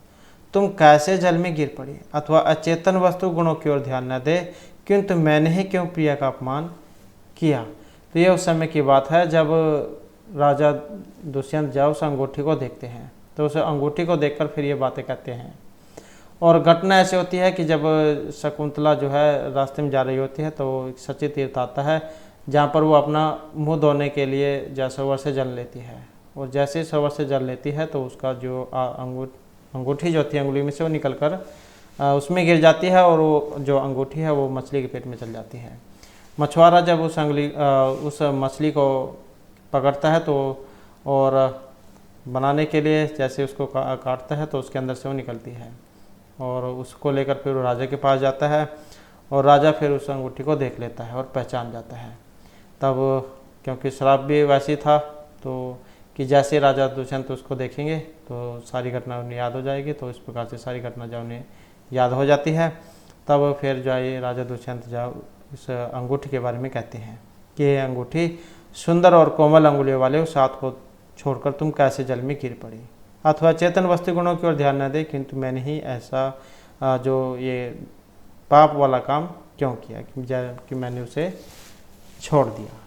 तुम कैसे जल में गिर पड़ी, अथवा अचेतन वस्तु गुणों की ओर ध्यान न दे, किंतु मैंने ही क्यों प्रिया का अपमान किया। तो ये उस समय की बात है जब राजा दुष्यंत जब उस अंगूठी को देखते हैं तो उस अंगूठी को देखकर फिर ये बातें कहते हैं। और घटना ऐसी होती है कि जब शकुंतला जो है रास्ते में जा रही होती है तो एक सची तीर्थ आता है जहाँ पर वो अपना मुंह धोने के लिए सरोवर से जल लेती है। और जैसे ही सरोवर से जल लेती है तो उसका जो अंगूठी जो थी अंगुली में से वो निकल कर उसमें गिर जाती है और वो जो अंगूठी है वो मछली के पेट में चल जाती है। मछुआरा जब उस मछली को पकड़ता है तो और बनाने के लिए जैसे उसको काटता है तो उसके अंदर से वो निकलती है और उसको लेकर फिर वो राजा के पास जाता है और राजा फिर उस अंगूठी को देख लेता है और पहचान जाता है। तब क्योंकि श्राप भी वैसी था तो कि जैसे राजा दुष्यंत उसको देखेंगे तो सारी घटना उन्हें याद हो जाएगी। तो इस प्रकार से सारी घटना जो उन्हें याद हो जाती है तब फिर जो ये राजा दुष्यंत जो इस अंगूठी के बारे में कहते हैं कि ये अंगूठी सुंदर और कोमल अंगुलियों वाले उस हाथ को छोड़कर तुम कैसे जल में गिर पड़ी, अथवा चेतन वस्तु गुणों की ओर ध्यान न दे, किंतु मैंने ही ऐसा जो ये पाप वाला काम क्यों किया कि मैंने उसे छोड़ दिया।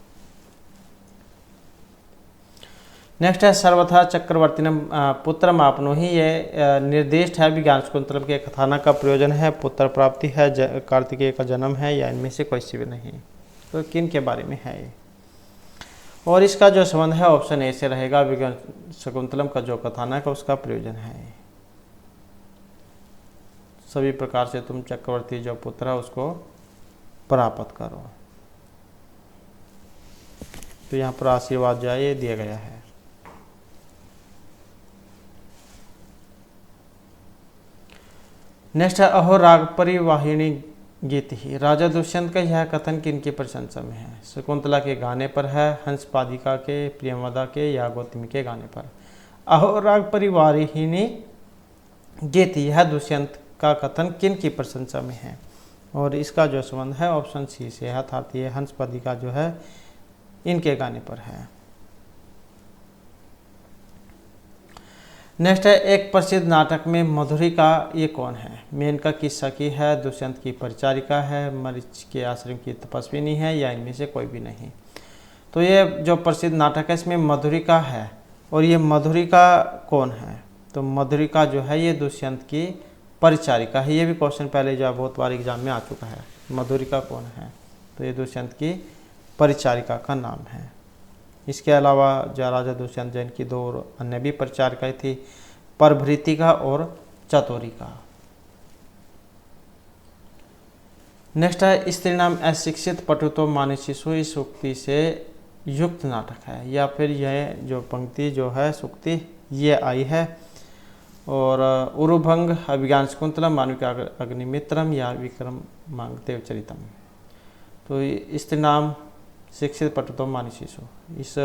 नेक्स्ट है सर्वथा चक्रवर्तीनम पुत्रम आपनोहि, ये निर्दिष्ट है विज्ञान शकुंतलम के कथानक का प्रयोजन है, पुत्र प्राप्ति है, कार्तिकेय का जन्म है या इनमें से कोई भी नहीं। तो किन के बारे में है ये, और इसका जो संबंध है ऑप्शन ए से रहेगा। विज्ञान शकुंतलम का जो कथानक है उसका प्रयोजन है। सभी प्रकार से तुम चक्रवर्ती जो पुत्र है उसको प्राप्त करो। तो यहाँ पर आशीर्वाद जो है ये दिया गया है। नेक्स्ट है अहो राग परिवाहिनी गीत ही। राजा दुष्यंत का यह कथन किनकी प्रशंसा में है? शकुंतला के गाने पर है, हंसपादिका के, प्रियंवदा के या गौतमी के गाने पर? अहो राग परिवाहिनी गीत यह दुष्यंत का कथन किनकी प्रशंसा में है? और इसका जो संबंध है ऑप्शन सी से है, अर्थात ये हंसपादिका जो है इनके गाने पर है। नेक्स्ट है एक प्रसिद्ध नाटक में मधुरिका ये कौन है? मेनका की सखी है, दुष्यंत की परिचारिका है, मरीच के आश्रम की तपस्विनी है या इनमें से कोई भी नहीं? तो ये जो प्रसिद्ध नाटक है इसमें मधुरिका है, और ये मधुरिका कौन है? तो मधुरिका जो है ये दुष्यंत की परिचारिका है। ये भी क्वेश्चन पहले जो बहुत बार एग्जाम में आ चुका है। मधुरिका कौन है? तो ये दुष्यंत की परिचारिका का नाम है। इसके अलावा जो राजा दुष्यंत जैन की दो अन्य भी परिचारिकाएं थी, परभृतिका और चतोरिका। नेक्स्ट है स्त्री नाम अशिक्षित पटुतो मानसिसु, इस उक्ति से युक्त नाटक है, या फिर यह जो पंक्ति जो है सूक्ति ये आई है। और उरुभंग, अभिज्ञान शकुंतलम, मानविका अग्निमित्रम या विक्रम मांगदेव चरितम। तो स्त्री नाम शिक्षित पटुतो मानसिसु, इस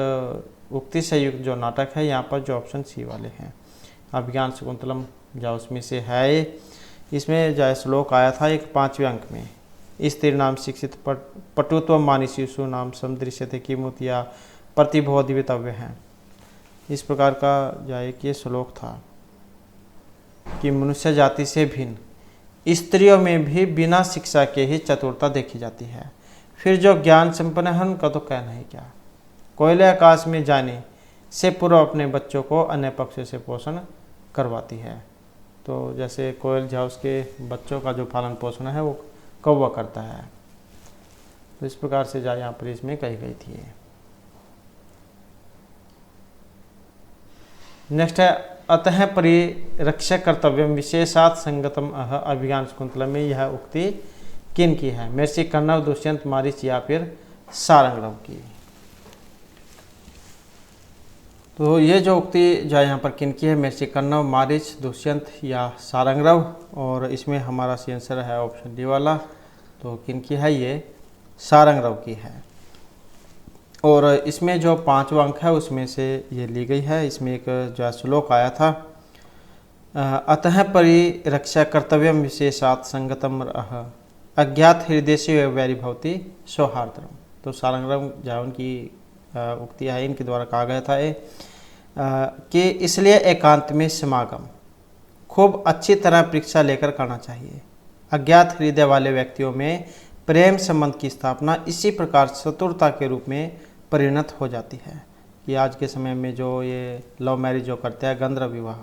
उक्ति से युक्त जो नाटक है यहाँ पर जो ऑप्शन सी वाले हैं, अभिज्ञान शकुंतलम या उसमें से है। इसमें जो श्लोक आया था एक 5वें अंक में, स्त्री नाम शिक्षित पटुत्व मानसिसु नाम समुदृश्यते किमुत या प्रतिबोधितव्य है। इस प्रकार का जो एक ये श्लोक था कि मनुष्य जाति से भिन्न स्त्रियों में भी बिना शिक्षा के ही चतुरता देखी जाती है। फिर जो ज्ञान संपन्न है उनका तो कहना ही क्या। कोयले आकाश में जाने से पूर्व अपने बच्चों को अन्य पक्षों से पोषण करवाती है। तो जैसे कोयल जो उसके बच्चों का जो पालन पोषण है वो कौवा करता है, तो इस प्रकार से जा यहाँ पर इसमें कही गई थी। नेक्स्ट है अतः परिरक्षा कर्तव्यम विशेषात संगतम अह, अभिज्ञान शकुंतलम में यह उक्ति किन की है? महर्षि कण्व, दुष्यंत, मारीच या फिर सारंगरव की? तो ये जो उक्ति जो यहाँ पर किन की है? महर्षि कण्व, मारीच, दुष्यंत या सारंगरव। और इसमें हमारा आंसर है ऑप्शन डी वाला। तो किन की है? ये सारंगरव की है। और इसमें जो 5वां अंक है उसमें से ये ली गई है। इसमें एक जो श्लोक आया था, अतः परिरक्षा कर्तव्यम विशेषात संगतम अह, अज्ञात हृदय से वैरी भवती सौहार्द्रम। तो सारंगरव जो उनकी उक्ति है, इनके द्वारा कहा गया था कि इसलिए एकांत में समागम खूब अच्छी तरह परीक्षा लेकर करना चाहिए। अज्ञात हृदय वाले व्यक्तियों में प्रेम संबंध की स्थापना इसी प्रकार चतुरता के रूप में परिणत हो जाती है। कि आज के समय में जो ये लव मैरिज जो करते हैं, गंधर्व विवाह,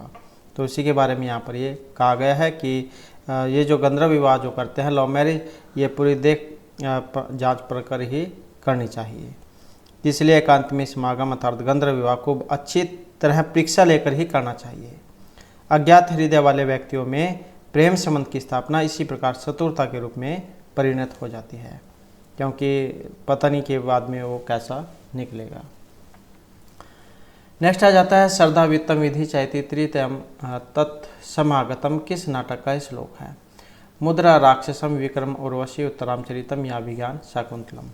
तो इसी के बारे में यहाँ पर ये कहा गया है कि ये जो गंधर्व विवाह जो करते हैं, लव मैरिज, ये पूरी जांच पर कर ही करनी चाहिए। इसलिए एकांत में समागम अर्थात गंधर्व विवाह को अच्छी तरह परीक्षा लेकर ही करना चाहिए। अज्ञात हृदय वाले व्यक्तियों में प्रेम संबंध की स्थापना इसी प्रकार चतुरता के रूप में परिणत हो जाती है, क्योंकि पता नहीं के बाद में वो कैसा निकलेगा। नेक्स्ट आ जाता है श्रद्धा वित्तम विधि चैती तृतीयम तत्समागतम, किस नाटक का श्लोक है? मुद्रा राक्षसम, विक्रम उर्वशी, उत्तरामचरितम या अभिज्ञान शाकुंतलम।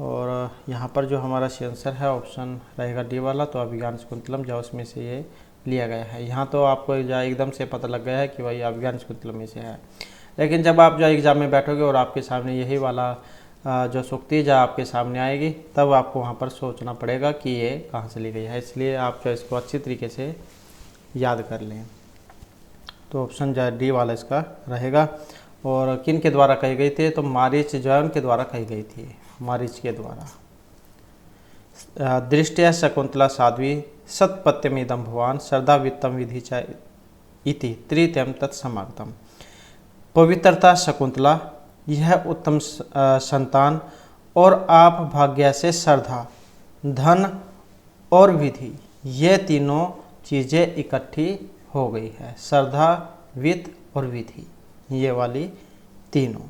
और यहाँ पर जो हमारा आंसर है ऑप्शन रहेगा डी वाला। तो अभिज्ञान शाकुंतलम जो उसमें से ये लिया गया है। यहाँ तो आपको एकदम से पता लग गया है कि भाई अभिज्ञान शाकुंतलम में से है, लेकिन जब आप जो एग्ज़ाम में बैठोगे और आपके सामने यही वाला जो सूक्ति जब आपके सामने आएगी, तब आपको वहाँ पर सोचना पड़ेगा कि ये कहाँ से ली गई है। इसलिए आप जो इसको अच्छी तरीके से याद कर लें। तो ऑप्शन जो डी वाला इसका रहेगा। और किन के द्वारा कही गई थी? तो मारीच जो है उनके द्वारा कही गई थी, मारीच के द्वारा। दृष्टिया शकुंतला साध्वी सत्पत्यमिदं भवान श्रद्धा वित्तम विधि च इति तृतीयम तत्समागतम। पवित्रता शकुंतला, यह उत्तम संतान और आप भाग्य से श्रद्धा, धन और विधि, ये तीनों चीज़ें इकट्ठी हो गई है। श्रद्धा, वित्त और विधि, ये वाली तीनों।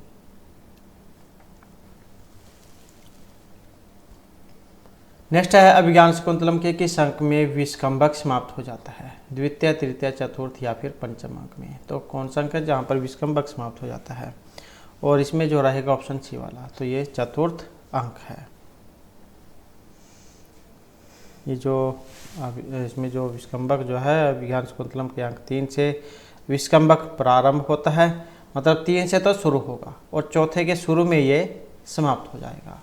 नेक्स्ट है अभिज्ञान शकुंतलम के किस अंक में विस्कंभक समाप्त हो जाता है? द्वितीय, तृतीय, चतुर्थ या फिर पंचम अंक में? तो कौन सा अंक है जहाँ पर विस्कंभक समाप्त हो जाता है? और इसमें जो रहेगा ऑप्शन सी वाला, तो ये चतुर्थ अंक है। ये जो इसमें जो विस्कंभक जो है अभिज्ञान शकुंतलम के अंक 3 से विस्कंभक प्रारंभ होता है, मतलब 3 से तो शुरू होगा और चौथे के शुरू में ये समाप्त हो जाएगा।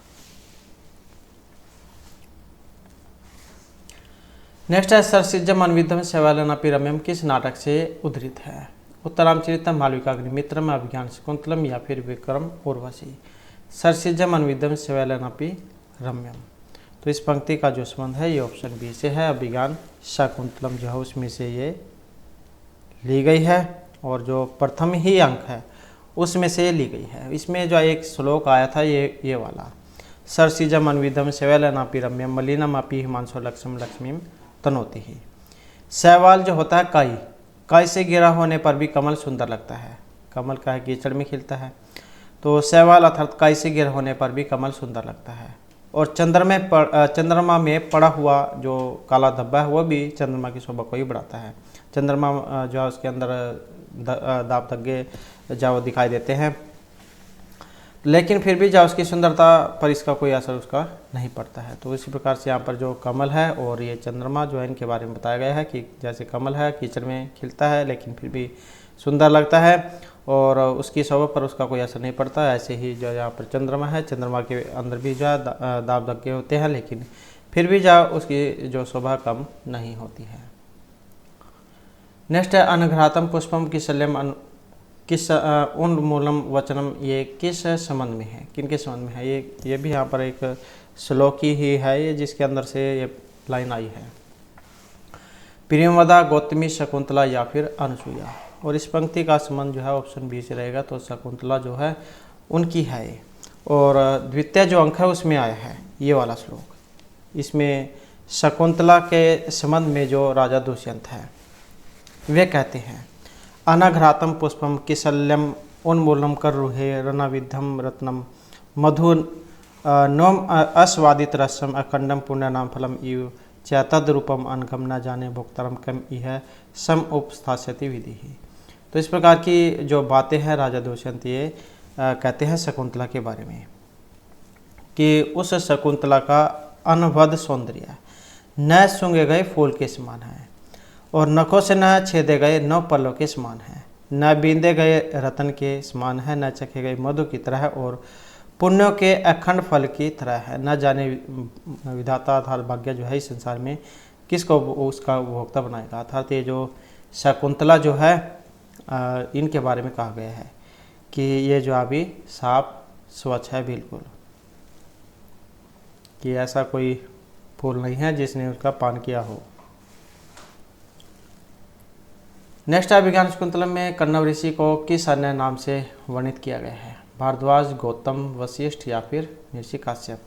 नेक्स्ट है सरसिजम अन्विद्धम शैवालनापि रम्यम किस नाटक से उद्धृत है? उत्तरामचरितम, मालविकाग्निमित्रम, अभिज्ञान शकुंतलम या फिर विक्रम उर्वशी? सरसिजम अन्विद्धम शैवालनापि रम्यम, तो इस पंक्ति का जो संबंध है ये ऑप्शन बी से है। अभिज्ञान शकुंतलम जो है उसमें से ये ली गई है और जो प्रथम ही अंक है उसमें से ली गई है। इसमें जो एक श्लोक आया था ये वाला, सरसिजम अन्विद्धम शैवालनापि रम्यम मलिनमपि हिमांशो लक्ष्म लक्ष्मीम तनोति ही। शैवाल जो होता है काई से घिरा होने पर भी कमल सुंदर लगता है। कमल का है कीचड़ में खिलता है, तो शैवाल अर्थात काई से घिरा होने पर भी कमल सुंदर लगता है। और चंद्रमा में पड़ा हुआ जो काला धब्बा है वो भी चंद्रमा की शोभा को ही बढ़ाता है। चंद्रमा जो है उसके अंदर दाग धब्बे जो दिखाई देते हैं, लेकिन फिर भी जो उसकी सुंदरता पर इसका कोई असर उसका नहीं पड़ता है। तो इसी प्रकार से यहाँ पर जो कमल है और ये चंद्रमा जो है इनके बारे में बताया गया है कि जैसे कमल है कीचड़ में खिलता है लेकिन फिर भी सुंदर लगता है और उसकी शोभा पर उसका कोई असर नहीं पड़ता, ऐसे ही जो यहाँ पर चंद्रमा है, चंद्रमा के अंदर भी जो है दाग धब्बे होते हैं लेकिन फिर भी जो उसकी जो शोभा कम नहीं होती है। नेक्स्ट है अनघ्रातम पुष्पम किशल्यम किस उन्मूलम वचनम, ये किस संबंध में है, किन के संबंध में है? ये भी यहाँ पर एक श्लोक ही है ये जिसके अंदर से ये लाइन आई है, प्रियमवदा, गौतमी, शकुंतला या फिर अनुसुईया। और इस पंक्ति का संबंध जो है ऑप्शन बी से रहेगा, तो शकुंतला जो है उनकी है ये। और द्वितीय जो अंक है उसमें आया है ये वाला श्लोक। इसमें शकुंतला के संबंध में जो राजा दुष्यंत है वे कहते हैं अनघ्रातम पुष्पम किशल्यम उन्मूलम करुहे रणाविद्धम रत्नम मधु नोम अस्वादित रसम अखंडम पुण्य नाम फलम इव चैतद रूपम अनगम न जाने भोक्तरम कम इह सम उपस्थास्यति विधि ही। तो इस प्रकार की जो बातें हैं राजा दुष्यंत ये कहते हैं शकुंतला के बारे में कि उस शकुंतला का अनवद्य सौंदर्य न सूंघे गए फूल के समान है और नखों से न छेदे गए 9 पल्लों के समान है, न बींदे गए रतन के समान है, न चखे गए मधु की तरह है और पुण्यों के अखंड फल की तरह है। न जाने विधाता अर्थात भाग्य जो है इस संसार में किसको उसका उपभोक्ता बनाएगा। अर्थात ये जो शकुंतला जो है इनके बारे में कहा गया है कि ये जो अभी साफ स्वच्छ है बिल्कुल, कि ऐसा कोई फूल नहीं है जिसने उसका पान किया हो। नेक्स्ट अभिज्ञान शकुंतलम में कण्व ऋषि को किस अन्य नाम से वर्णित किया गया है? भारद्वाज, गौतम, वशिष्ठ या फिर महर्षि काश्यप?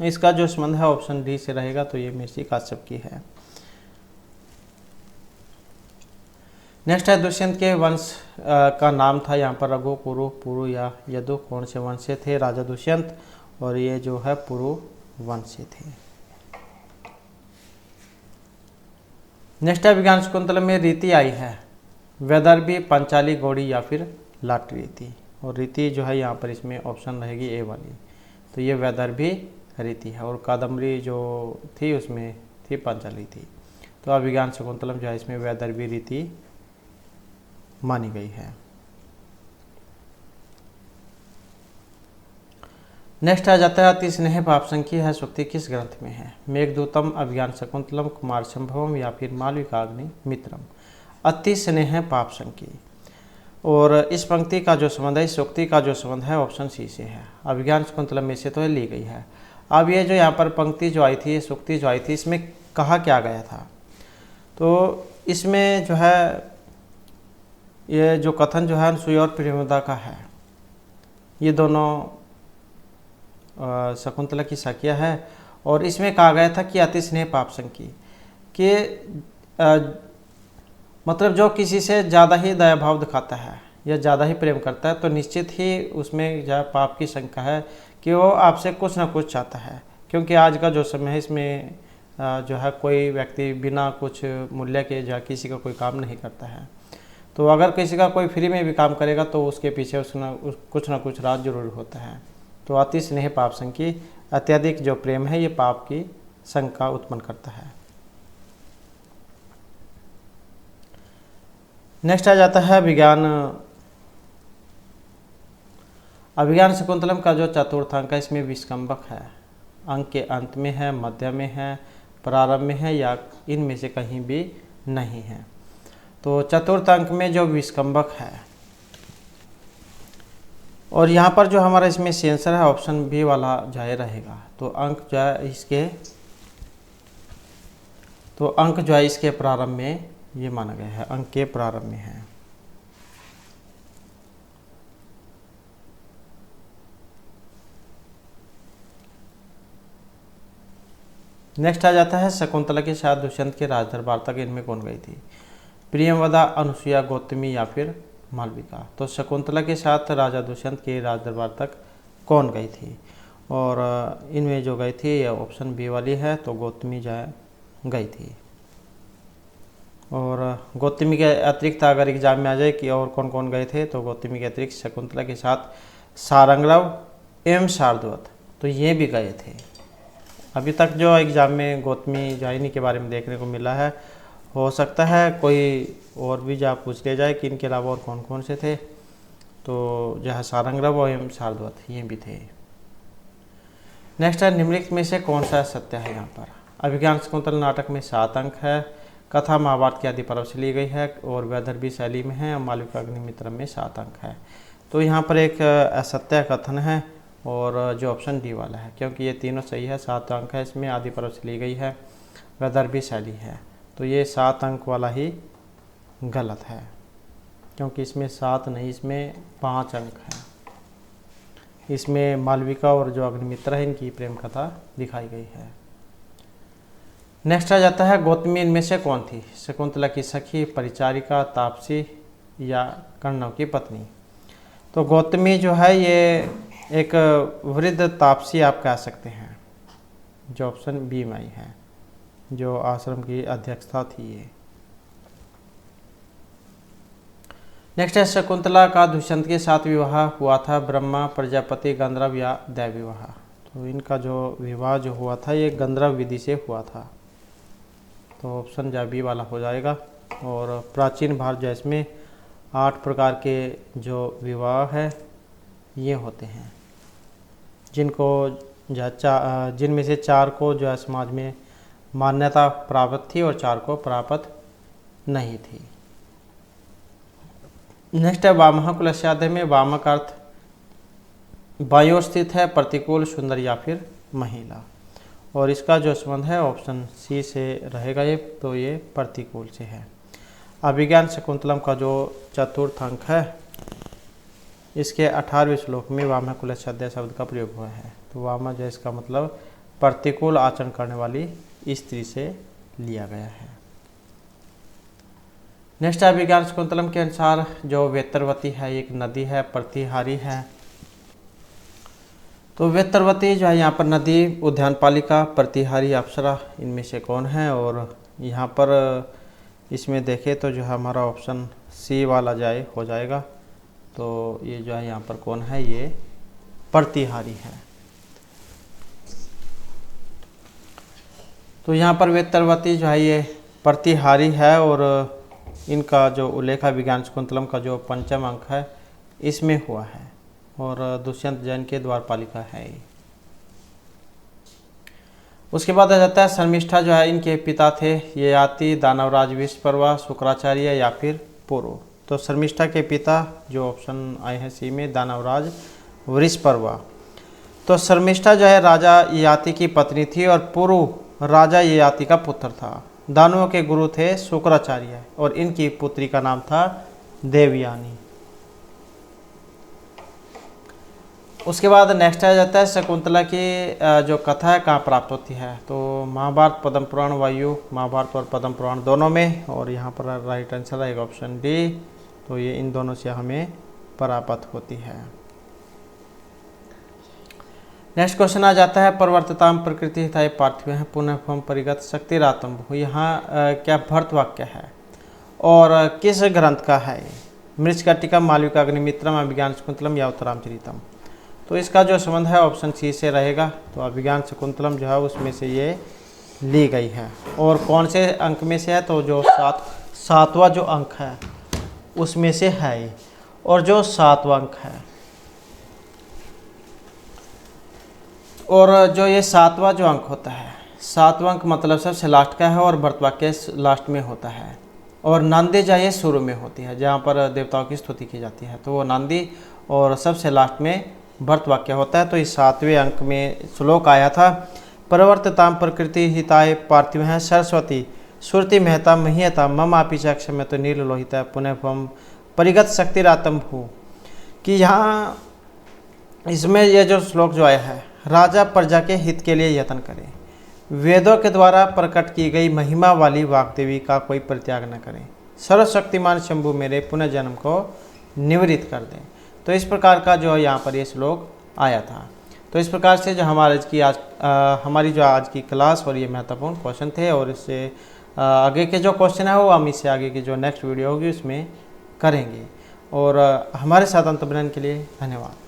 इसका जो संबंध है ऑप्शन डी से रहेगा, तो ये महर्षि काश्यप की है। नेक्स्ट है दुष्यंत के वंश का नाम था यहाँ पर रघु, पुरु, पुरु या यदु, कौन से वंश से थे राजा दुष्यंत? और ये जो है पुरु वंश से थे। नेक्स्ट है अभिज्ञान शकुंतलम में रीति आई है वैदर्भी, पंचाली, गौड़ी या फिर लाट रीति? और रीति जो है यहाँ पर इसमें ऑप्शन रहेगी ए वाली, तो ये वैदर्भी रीति है। और कादम्बरी जो थी उसमें थी पंचाली थी, तो अभिज्ञान शकुंतलम जो है इसमें वैदर्भी रीति मानी गई है। नेक्स्ट आ जाता है अति स्नेह पाप संख्या है सूक्ति किस ग्रंथ में है? मेघदूतम, अभिज्ञान शकुंतलम, कुमार संभवम या फिर मालविकाग्नि मित्रम? अति स्नेह पाप संख्या। और इस पंक्ति का जो संबंध है, इस सूक्ति का जो संबंध है ऑप्शन सी से है। अभिज्ञान शकुंतलम में से तो ली गई है। अब ये जो यहाँ पर पंक्ति जो आई थी, ये सूक्ति जो आई थी, इसमें कहा क्या गया था? तो इसमें जो है ये जो कथन जो है अनुसूया और प्रियमवदा का है, ये दोनों शकुंतला की सखिया है। और इसमें कहा गया था कि अति स्नेह पाप संकी, कि मतलब जो किसी से ज़्यादा ही दया भाव दिखाता है या ज़्यादा ही प्रेम करता है, तो निश्चित ही उसमें जो पाप की शंका है कि वो आपसे कुछ ना कुछ चाहता है, क्योंकि आज का जो समय है इसमें जो है कोई व्यक्ति बिना कुछ मूल्य के जो है किसी का कोई काम नहीं करता है। तो अगर किसी का कोई फ्री में भी काम करेगा तो उसके पीछे कुछ ना कुछ राज जरूर होता है। तो अति स्नेह पाप संकी, अत्यधिक जो प्रेम है ये पाप की शंका उत्पन्न करता है। नेक्स्ट आ जाता है अभिज्ञान शकुंतलम का जो चतुर्थ अंक है इसमें विस्कंभक है। अंक के अंत में है, मध्य में है, प्रारंभ में है या इनमें से कहीं भी नहीं है। तो चतुर्थ अंक में जो विस्कंभक है, और यहाँ पर जो हमारा इसमें सेंसर है ऑप्शन बी वाला जाए रहेगा। तो अंक जो है इसके प्रारंभ में ये माना गया है, अंक के प्रारंभ में है। नेक्स्ट आ जाता है शकुंतला के साथ दुष्यंत के राज दरबार तक इनमें कौन गई थी? प्रियंवदा, अनुसुईया, गौतमी या फिर मालविका। तो शकुंतला के साथ राजा दुष्यंत के राज दरबार तक कौन गई थी? और इनमें जो गई थी ये ऑप्शन बी वाली है, तो गौतमी जो है गई थी। और गौतमी के अतिरिक्त अगर एग्जाम में आ जाए कि और कौन कौन गए थे, तो गौतमी के अतिरिक्त शकुंतला के साथ सारंगरव एवं शार्दूल, तो ये भी गए थे। अभी तक जो एग्ज़ाम में गौतमी जाइनी के बारे में देखने को मिला है, हो सकता है कोई और भी जा पूछ लिया जाए कि इनके अलावा और कौन कौन से थे। तो जो है सारंगरव एवं शार्दूल ये भी थे। नेक्स्ट है निम्नलिखित में से कौन सा सत्य है? यहाँ पर अभिज्ञान शकुंतल नाटक में 7 अंक है, कथा महाभारत के आदि पर्व से ली गई है और वैदर्भी शैली में है, और मालविका अग्निमित्र में 7 अंक है। तो यहाँ पर एक असत्य कथन है और जो ऑप्शन डी वाला है, क्योंकि ये तीनों सही है। 7 अंक है इसमें, आदि पर्व से ली गई है, वैदर्भी शैली है, तो ये 7 अंक वाला ही गलत है, क्योंकि इसमें 7 नहीं, इसमें 5 अंक है। इसमें मालविका और जो अग्निमित्र है इनकी प्रेम कथा दिखाई गई है। नेक्स्ट आ जाता है गौतमी इनमें से कौन थी? शकुंतला की सखी, परिचारिका, तापसी या कर्णव की पत्नी। तो गौतमी जो है ये एक वृद्ध तापसी आप कह सकते हैं, जो ऑप्शन बी में आई है, जो आश्रम की अध्यक्षता थी ये। नेक्स्ट है शकुंतला का दुष्यंत के साथ विवाह हुआ था, ब्रह्मा, प्रजापति, गंधर्व या दैव विवाह। तो इनका जो विवाह जो हुआ था ये गंधर्व विधि से हुआ था, तो ऑप्शन जो बी वाला हो जाएगा। और प्राचीन भारत जो इसमें 8 प्रकार के जो विवाह है ये होते हैं, जिनमें से 4 को जो है समाज में मान्यता प्राप्त थी और 4 को प्राप्त नहीं थी। नेक्स्ट है वामः कुलस्याध्याय में वामः का अर्थ बायों स्थित है, प्रतिकूल, सुंदर या फिर महिला, और इसका जो संबंध है ऑप्शन सी से रहेगा ये, तो ये प्रतिकूल से है। अभिज्ञान शकुंतलम का जो चतुर्थ अंक है इसके 18वें श्लोक में वामः कुलस्याध्याय शब्द का प्रयोग हुआ है। तो वामः जो इसका मतलब प्रतिकूल आचरण करने वाली स्त्री से लिया गया है। नेक्स्ट अभिज्ञान शकुंतलम के अनुसार जो वेतरवती है एक नदी है, प्रतिहारी है। तो वेतरवती जो है यहाँ पर नदी, उद्यानपालिका, प्रतिहारी, अप्सरा, इनमें से कौन है? और यहाँ पर इसमें देखें तो जो है हमारा ऑप्शन सी वाला हो जाएगा। तो ये जो है यहाँ पर कौन है? ये प्रतिहारी है। तो यहाँ पर वेतरवती जो है ये प्रतिहारी है, और इनका जो उल्लेख अभिज्ञान शकुंतलम का जो 5वां अंक है इसमें हुआ है, और दुष्यंत जैन के द्वारपालिका है ये। उसके बाद आ जाता है शर्मिष्ठा जो है इनके पिता थे ययाति, दानवराज विश्वपर्वा, शुक्राचार्य या फिर पुरु। तो शर्मिष्ठा के पिता जो ऑप्शन आए हैं सी में दानवराज वृषपर्वा। तो शर्मिष्ठा जो है राजा ययाति की पत्नी थी और पुरु राजा ययाति का पुत्र था। दानवों के गुरु थे शुक्राचार्य और इनकी पुत्री का नाम था देवयानी। उसके बाद नेक्स्ट आ जाता है शकुंतला की जो कथा है कहाँ प्राप्त होती है? तो महाभारत, पद्म पुराण, वायु महाभारत और पद्म पुराण दोनों में, और यहाँ पर राइट आंसर है ऑप्शन डी। तो ये इन दोनों से हमें प्राप्त होती है। नेक्स्ट क्वेश्चन आ जाता है प्रवर्तताम प्रकृति हिताय पार्थिव है पुनः फम परिगत शक्तिरातम भू। यहाँ क्या भर्त वाक्य है और किस ग्रंथ का है ये? मृच्छकटिकम, मालविका अग्निमित्रम, अभिज्ञान शकुंतलम या उत्तरामचरितम। तो इसका जो संबंध है ऑप्शन सी से रहेगा। तो अभिज्ञान शकुंतलम जो है उसमें से ये ली गई है। और कौन से अंक में से है? तो जो सातवां जो अंक है उसमें से है ये। और जो सातवां अंक है और जो ये सातवां जो अंक होता है, सातवां अंक मतलब सबसे लास्ट का है और भर्तवाक्य लास्ट में होता है। और नांदी ये शुरू में होती है जहाँ पर देवताओं की स्तुति की जाती है, तो वो नांदी और सबसे लास्ट में भर्तवाक्य होता है। तो इस 7वें अंक में श्लोक आया था प्रवर्तताम प्रकृति हिताय पार्थिव है सरस्वती श्रुति मेहता महीयता मम आपी क्षम्य तो नील लोहिता पुनः फम परिगत शक्तिरातम भू। कि यहाँ इसमें यह जो श्लोक जो आया है, राजा प्रजा के हित के लिए यत्न करे, वेदों के द्वारा प्रकट की गई महिमा वाली वाग्देवी का कोई परित्याग न करें, सर्वशक्तिमान शंभु मेरे पुनर्जन्म को निवृत्त कर दें। तो इस प्रकार का जो यहाँ पर ये श्लोक आया था। तो इस प्रकार से जो हमारी जो आज की क्लास और ये महत्वपूर्ण क्वेश्चन थे, और इससे आगे के जो क्वेश्चन है वो हम इससे आगे की जो नेक्स्ट वीडियो होगी उसमें करेंगे। और हमारे साथ अंत बनने के लिए धन्यवाद।